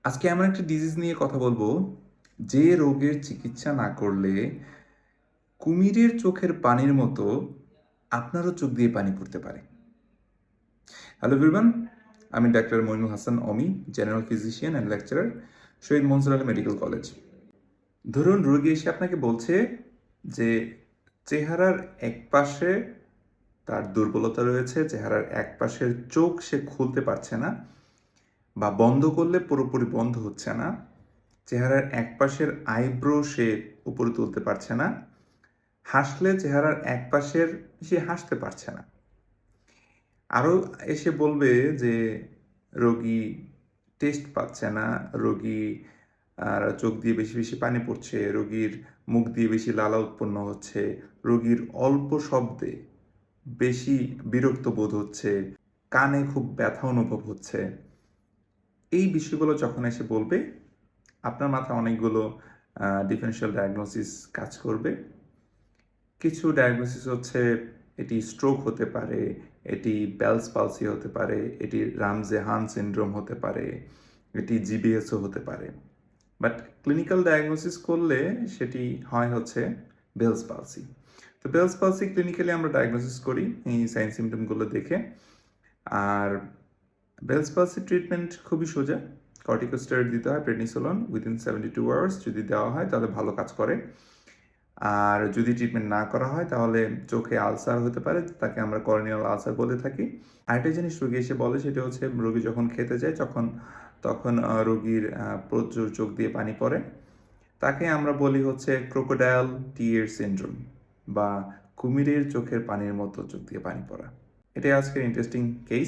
আজকে এমন একটা ডিজিজ নিয়ে কথা বলবো যে রোগের চিকিৎসা না করলে কুমিরের চোখের পানির মতো আপনারও চোখ দিয়ে পানি পড়তে পারে। হ্যালো এভরিওয়ান, আমি doctor Mainul Hasan Omi, general physician and lecturer, Shahid Mansur Ali medical college. ধরুন রোগী এসে আপনাকে বলছে যে চেহারার এক পাশে তার দুর্বলতা রয়েছে, চেহারার এক পাশের চোখ সে খুলতে পারছে না বা বন্ধ করলে পুরোপুরি বন্ধ হচ্ছে না, চেহারার এক পাশের আইব্রো সে উপরে তুলতে পারছে না, হাসলে চেহারার এক পাশের সে হাসতে পারছে না। আরও এসে বলবে যে রোগী টেস্ট পাচ্ছে না, রোগী আর চোখ দিয়ে বেশি বেশি পানি পড়ছে, রোগীর মুখ দিয়ে বেশি লালা উৎপন্ন হচ্ছে, রোগীর অল্প শব্দে বেশি বিরক্ত বোধ হচ্ছে, কানে খুব ব্যথা অনুভব হচ্ছে। এই বিষয়গুলো যখন এসে বলবে, আপনার মাথায় অনেকগুলো ডিফারেনশিয়াল ডায়াগনোসিস কাজ করবে। কিছু ডায়াগনোসিস হচ্ছে এটি স্ট্রোক হতে পারে, এটি বেলস পালসি হতে পারে, এটি রামজে হান সিনড্রোম হতে পারে, এটি জিবিএসও হতে পারে। বাট ক্লিনিক্যাল ডায়াগনোসিস করলে সেটি হয় হচ্ছে বেলস পালসি। তো বেলস পালসি ক্লিনিক্যালি আমরা ডায়াগনোসিস করি এই সাইন সিমটমগুলো দেখে। আর বেলস পালসি ট্রিটমেন্ট খুবই সোজা। কর্টিকোস্টেরয়েড দিতে হয়, প্রেডনিসোলন, উইদিন 72 আওয়ার্স যদি দেওয়া হয় তাহলে ভালো কাজ করে। আর যদি ট্রিটমেন্ট না করা হয় তাহলে চোখে আলসার হতে পারে, তাকে আমরা কর্নিয়াল আলসার বলে থাকি। আরেকটা জিনিস রোগী এসে বলে, সেটা হচ্ছে রোগী যখন খেতে যায় তখন রোগীর প্রচুর চোখ দিয়ে পানি পড়ে। তাকে আমরা বলি হচ্ছে ক্রোকোডাইল টিয়ার সিনড্রোম বা কুমিরের চোখের পানির মতো চোখ দিয়ে পানি পড়া। এটাই আজকের ইন্টারেস্টিং কেস।